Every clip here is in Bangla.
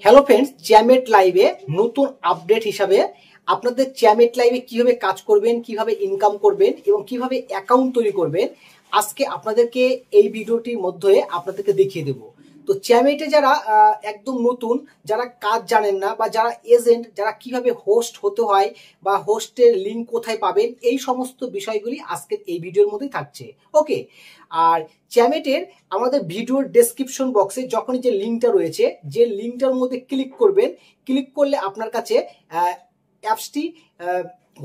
হ্যালো ফ্রেন্ডস, চ্যামেট লাইভে নতুন আপডেট হিসাবে আপনাদের চ্যামেট লাইভে কিভাবে কাজ করবেন, কিভাবে ইনকাম করবেন এবং কিভাবে অ্যাকাউন্ট তৈরি করবেন আজকে আপনাদেরকে এই ভিডিওটির মধ্যে আপনাদেরকে দেখিয়ে দেব। তো চ্যামেটে যারা একদম নতুন, যারা কাজ জানেন না বা যারা এজেন্ট, যারা কিভাবে হোস্ট হতে হয় বা হোস্টের লিঙ্ক কোথায় পাবেন, এই সমস্ত বিষয়গুলি আজকের এই ভিডিওর মধ্যেই থাকছে। ওকে, আর চ্যামেটের আমাদের ভিডিওর ডেসক্রিপশন বক্সে যখনই যে লিঙ্কটা রয়েছে, যে লিঙ্কটার মধ্যে ক্লিক করবেন, ক্লিক করলে আপনার কাছে অ্যাপসটি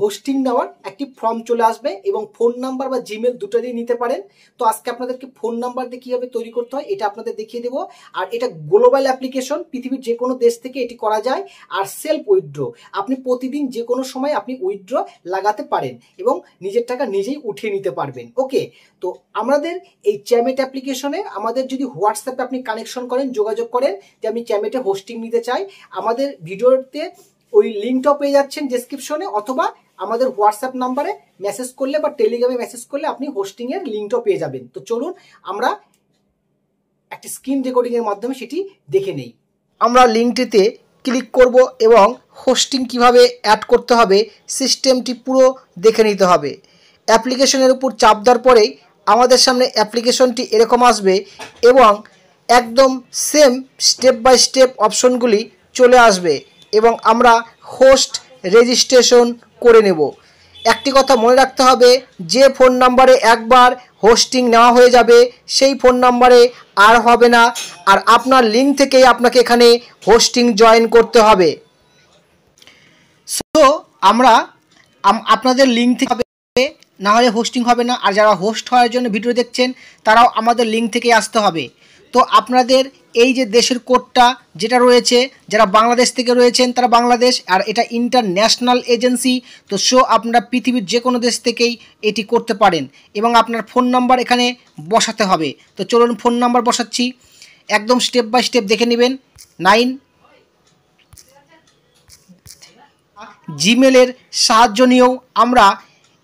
হোস্টিং নেওয়ার একটি ফর্ম চলে আসবে এবং ফোন নাম্বার বা জিমেল দুটো দিয়ে নিতে পারেন। তো আজকে আপনাদেরকে ফোন নাম্বার দিয়ে কীভাবে তৈরি করতে হয় এটা আপনাদের দেখিয়ে দেবো। আর এটা গ্লোবাল অ্যাপ্লিকেশন, পৃথিবীর যে কোনো দেশ থেকে এটি করা যায়। আর সেলফ উইথড্র, আপনি প্রতিদিন যে কোনো সময় আপনি উইথড্র লাগাতে পারেন এবং নিজের টাকা নিজেই উঠিয়ে নিতে পারবেন। ওকে, তো আমাদের এই চ্যামেট অ্যাপ্লিকেশনে আমাদের যদি হোয়াটসঅ্যাপে আপনি কানেকশন করেন, যোগাযোগ করেন যে আমি চ্যামেটে হোস্টিং নিতে চাই, আমাদের ভিডিওতে ওই লিঙ্কটাও পেয়ে যাচ্ছেন ডেসক্রিপশনে, অথবা আমাদের হোয়াটসঅ্যাপ নাম্বারে মেসেজ করলে বা টেলিগ্রামে মেসেজ করলে আপনি হোস্টিং এর লিঙ্কটাও পেয়ে যাবেন। তো চলুন আমরা একটা স্ক্রিন রেকর্ডিং এর মাধ্যমে সেটি দেখে নেই। আমরা লিঙ্কটিতে ক্লিক করব এবং হোস্টিং কিভাবে অ্যাড করতে হবে সিস্টেমটি পুরো দেখে নিতে হবে। অ্যাপ্লিকেশনের উপর চাপ দেওয়ার পরেই আমাদের সামনে অ্যাপ্লিকেশনটি এরকম আসবে এবং একদম সেম স্টেপ বাই স্টেপ অপশনগুলি চলে আসবে এবং আমরা হোস্ট রেজিস্ট্রেশন করে নেব। একটি কথা মনে রাখতে হবে, যে ফোন নাম্বারে একবার হোস্টিং নেওয়া হয়ে যাবে সেই ফোন নাম্বারে আর হবে না, আর আপনার লিঙ্ক থেকেই আপনাকে এখানে হোস্টিং জয়েন করতে হবে। সো আমরা আপনাদের লিঙ্ক থেকে না হলে হোস্টিং হবে না, আর যারা হোস্ট হওয়ার জন্য ভিডিও দেখছেন তারাও আমাদের লিঙ্ক থেকে আসতে হবে। তো আপনাদের এই যে দেশের কোডটা যেটা রয়েছে, যারা বাংলাদেশ থেকে রয়েছেন তারা বাংলাদেশ, আর এটা ইন্টারন্যাশনাল এজেন্সি। তো আপনারা পৃথিবীর যে কোনো দেশ থেকেই এটি করতে পারেন এবং আপনার ফোন নাম্বার এখানে বসাতে হবে। তো চলুন ফোন নাম্বার বসাচ্ছি, একদম স্টেপ বাই স্টেপ দেখে নেবেন। 9 জিমেলের সাহায্য নিয়েও আমরা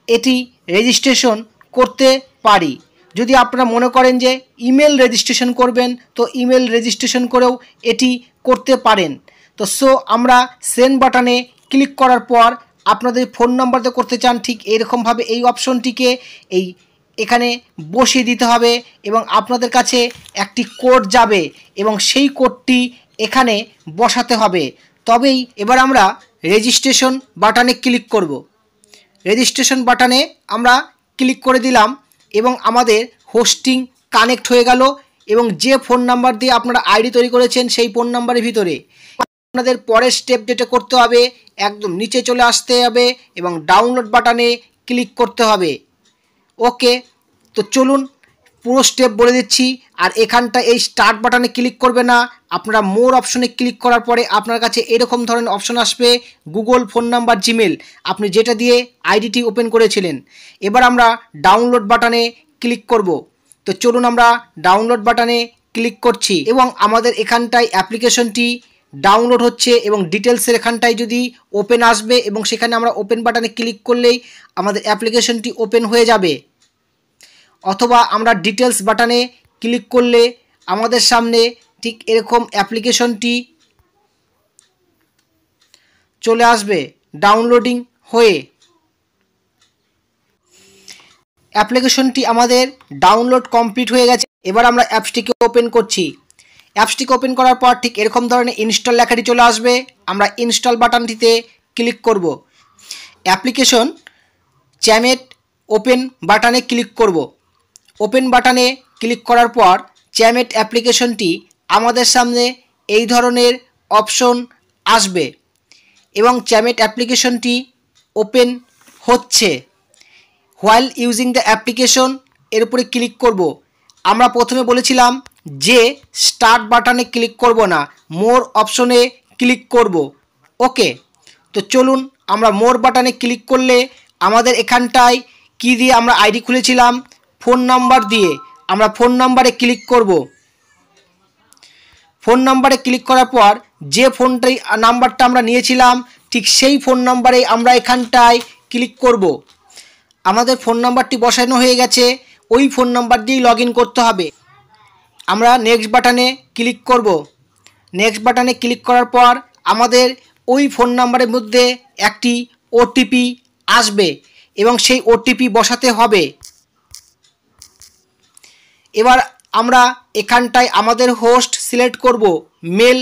এটি রেজিস্ট্রেশন করতে পারি। যদি আপনারা মনে করেন যে ইমেল রেজিস্ট্রেশন করবেন তো ইমেল রেজিস্ট্রেশন করেও এটি করতে পারেন। তো আমরা সেন্ড বাটনে ক্লিক করার পর আপনাদের ফোন নাম্বারতে করতে চান ঠিক এরকমভাবে এই অপশনটিকে এখানে বসিয়ে দিতে হবে এবং আপনাদের কাছে একটি কোড যাবে এবং সেই কোডটি এখানে বসাতে হবে। তবেই এবার আমরা রেজিস্ট্রেশন বাটনে ক্লিক করব। রেজিস্ট্রেশন বাটনে আমরা ক্লিক করে দিলাম এবং আমাদের হোস্টিং কানেক্ট হয়ে গেল এবং যে ফোন নাম্বার দিয়ে আপনারা আইডি তৈরি করেছেন সেই ফোন নাম্বারের ভিতরে আপনাদের পরের স্টেপ যেটা করতে হবে, একদম নিচে চলে আসতে হবে এবং ডাউনলোড বাটনে ক্লিক করতে হবে। ওকে, তো চলুন পুরো স্টেপ বলে দিচ্ছি। আর এখানটা এই স্টার্ট বাটনে ক্লিক করবে না, আপনারা মোর অপশনে ক্লিক করার পরে আপনার কাছে এরকম ধরনের অপশন আসবে, গুগল, ফোন নাম্বার, জিমেল, আপনি যেটা দিয়ে আইডিটি ওপেন করেছিলেন। এবার আমরা ডাউনলোড বাটনে ক্লিক করব। তো চলুন আমরা ডাউনলোড বাটনে ক্লিক করছি এবং আমাদের এখানটায় অ্যাপ্লিকেশনটি ডাউনলোড হচ্ছে এবং ডিটেলসের এখানটায় যদি ওপেন আসবে এবং সেখানে আমরা ওপেন বাটনে ক্লিক করলেই আমাদের অ্যাপ্লিকেশনটি ওপেন হয়ে যাবে, অথবা আমরা ডিটেলস বাটনে ক্লিক করলে আমাদের সামনে ঠিক এরকম অ্যাপ্লিকেশনটি চলে আসবে ডাউনলোডিং হয়ে। অ্যাপ্লিকেশনটি আমাদের ডাউনলোড কমপ্লিট হয়ে গেছে। এবার আমরা অ্যাপসটিকে ওপেন করছি। অ্যাপসটিকে ওপেন করার পর ঠিক এরকম ধরনের ইনস্টল লেখাটি চলে আসবে, আমরা ইনস্টল বাটনটিতে ক্লিক করব। অ্যাপ্লিকেশন চ্যামেট ওপেন বাটনে ক্লিক করব। ওপেন বাটনে ক্লিক করার পর চ্যামেট অ্যাপ্লিকেশনটি আমাদের সামনে এই ধরনের অপশন আসবে এবং চ্যামেট অ্যাপ্লিকেশনটি ওপেন হচ্ছে। হোয়াইল ইউজিং দ্য অ্যাপ্লিকেশন এর উপরে ক্লিক করব। আমরা প্রথমে বলেছিলাম যে স্টার্ট বাটনে ক্লিক করব না, মোর অপশনে ক্লিক করব। ওকে, তো চলুন আমরা মোর বাটনে ক্লিক করলে আমাদের এখানটায় কি দিয়ে আমরা আইডি খুলেছিলাম, ফোন নাম্বার দিয়ে আমরা ফোন নাম্বারে ক্লিক করব। ফোন নাম্বারে ক্লিক করার পর যে নাম্বারটা আমরা নিয়েছিলাম ঠিক সেই ফোন নাম্বারে আমরা এখানটায় ক্লিক করব। আমাদের ফোন নাম্বারটি বসানো হয়ে গেছে, ওই ফোন নাম্বার দিয়েই লগ ইন করতে হবে। আমরা নেক্সট বাটনে ক্লিক করব। নেক্সট বাটনে ক্লিক করার পর আমাদের ওই ফোন নাম্বারের মধ্যে একটি ওটিপি আসবে এবং সেই ওটিপি বসাতে হবে। এবার আমরা এখানটায় আমাদের হোস্ট সিলেক্ট করব, মেল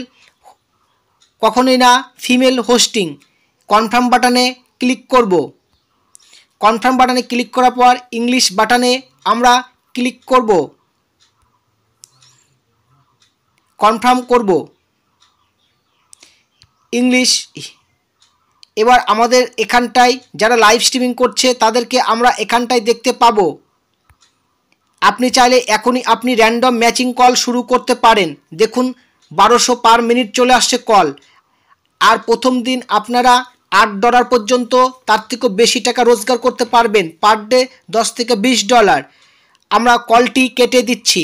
কখনোই না ফিমেল হোস্টিং। কনফার্ম বাটনে ক্লিক করব। কনফার্ম বাটনে ক্লিক করার পর ইংলিশ বাটনে আমরা ক্লিক করব, কনফার্ম করব ইংলিশ। এবার আমাদের এখানটায় যারা লাইভ স্ট্রিমিং করছে তাদেরকে আমরা এখানটায় দেখতে পাবো। আপনি চাইলে এখনই আপনি র্যান্ডম ম্যাচিং কল শুরু করতে পারেন। দেখুন 1200 পার মিনিট চলে আসছে কল। আর প্রথম দিন আপনারা $8 পর্যন্ত তার থেকেও বেশি টাকা রোজগার করতে পারবেন, পার ডে $10 থেকে $20। আমরা কলটি কেটে দিচ্ছি।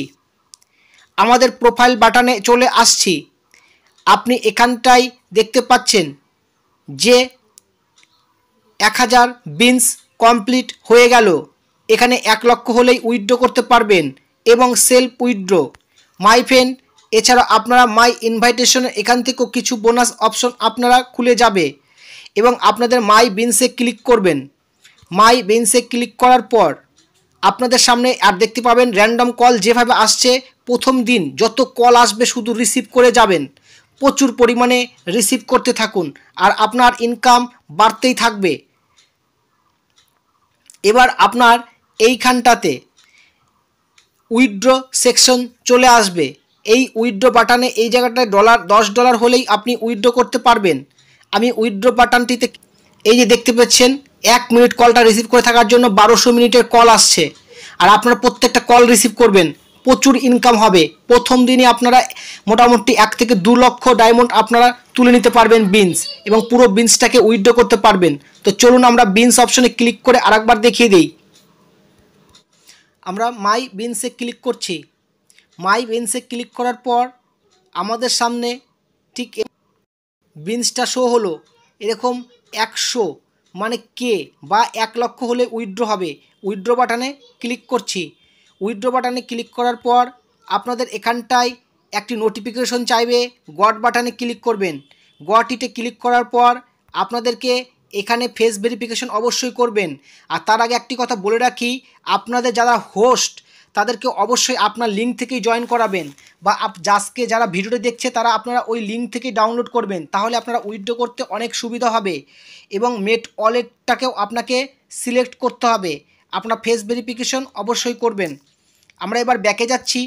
আমাদের প্রোফাইল বাটনে চলে আসছি। আপনি এখানটায় দেখতে পাচ্ছেন যে 1000 বিনস কমপ্লিট হয়ে গেল। এখানে 1 লক্ষ হলেই উইথড্র করতে পারবেন এবং সেলফ উইথড্র। মাই ফ্রেন্ড, এছাড়া আপনারা মাই ইনভাইটেশন এখান থেকেও কিছু বোনাস অপশন আপনারা খুলে যাবে এবং আপনাদের মাই বিনসে ক্লিক করবেন। মাই বিনসে ক্লিক করার পর আপনাদের সামনে আর দেখতে পাবেন র্যান্ডম কল যেভাবে আসছে। প্রথম দিন যত কল আসবে শুধু রিসিভ করে যাবেন, প্রচুর পরিমাণে রিসিভ করতে থাকুন আর আপনার ইনকাম বাড়তেই থাকবে। এবার আপনার এইখানটাতে উইথড্র সেকশন চলে আসবে। এই উইথড্র বাটনে এই জায়গাটায় $10 হলেই আপনি উইথড্র করতে পারবেন। আমি উইথড্র বাটনটিতে এই যে দেখতে পাচ্ছেন 1 মিনিট কলটা রিসিভ করে থাকার জন্য 1200 মিনিটের কল আসছে আর আপনারা প্রত্যেকটা কল রিসিভ করবেন, প্রচুর ইনকাম হবে। প্রথম দিনে আপনারা মোটামুটি 1 থেকে 2 লক্ষ ডায়মন্ড আপনারা তুলে নিতে পারবেন বিনস, এবং পুরো বিনসটাকে উইথড্র করতে পারবেন। তো চলুন আমরা বিনস অপশনে ক্লিক করে আরেকবার দেখিয়ে দিই। আমরা মাই বিনসে ক্লিক করছি। মাই বিনসে ক্লিক করার পর আমাদের সামনে ঠিক বিনসটা শো হলো এরকম 100 মানে কে বা 1 লক্ষ হলে উইথড্র হবে। উইথড্র বাটনে ক্লিক করছি। উইথড্র বাটনে ক্লিক করার পর আপনাদের এখানটায় একটি নোটিফিকেশন চাইবে, গট বাটনে ক্লিক করবেন। গটিতে ক্লিক করার পর আপনাদেরকে এখানে ফেস ভেরিফিকেশন অবশ্যই করবেন। আর তার আগে একটি কথা বলে রাখি, আপনাদের যারা হোস্ট তাদেরকে অবশ্যই আপনার লিঙ্ক থেকেই জয়েন করাবেন, বা জাস্টকে যারা ভিডিওটা দেখছে তারা আপনারা ওই লিঙ্ক থেকেই ডাউনলোড করবেন, তাহলে আপনারা উইথড্র করতে অনেক সুবিধা হবে। এবং মেট ওয়ালেটটাকেও আপনাকে সিলেক্ট করতে হবে। আপনার ফেস ভেরিফিকেশন অবশ্যই করবেন। আমরা এবার ব্যাকে যাচ্ছি।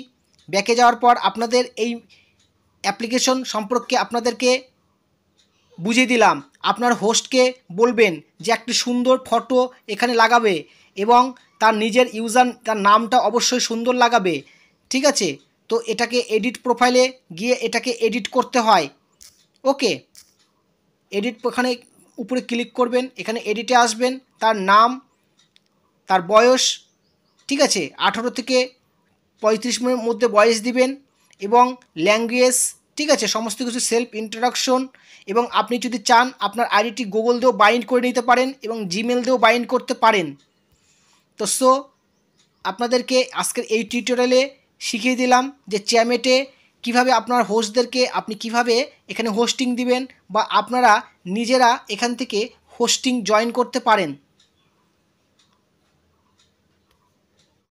ব্যাকে যাওয়ার পর আপনাদের এই অ্যাপ্লিকেশন সম্পর্কে আপনাদেরকে বুঝিয়ে দিলাম। আপনার হোস্টকে বলবেন যে একটি সুন্দর ফটো এখানে লাগাবে এবং তার নিজের ইউজার তার নামটা অবশ্যই সুন্দর লাগাবে, ঠিক আছে? তো এটাকে এডিট প্রোফাইলে গিয়ে এটাকে এডিট করতে হয়। ওকে, এডিট এখানে উপরে ক্লিক করবেন, এখানে এডিটে আসবেন, তার নাম, তার বয়স, ঠিক আছে, 18 থেকে 35 মধ্যে বয়স দিবেন এবং ল্যাঙ্গুয়েজ, ঠিক আছে, সমস্ত কিছু সেলফ ইন্ট্রোডাকশন। এবং আপনি যদি চান আপনার আইডিটি গুগল দিয়েও বাইন্ড করে নিতে পারেন এবং জিমেল দিয়েও বাইন্ড করতে পারেন। তো আপনাদেরকে আজকের এই টিউটোরিয়ালে শিখিয়ে দিলাম যে চ্যামেটে কিভাবে আপনার হোস্টদেরকে আপনি কিভাবে এখানে হোস্টিং দিবেন বা আপনারা নিজেরা এখান থেকে হোস্টিং জয়েন করতে পারেন।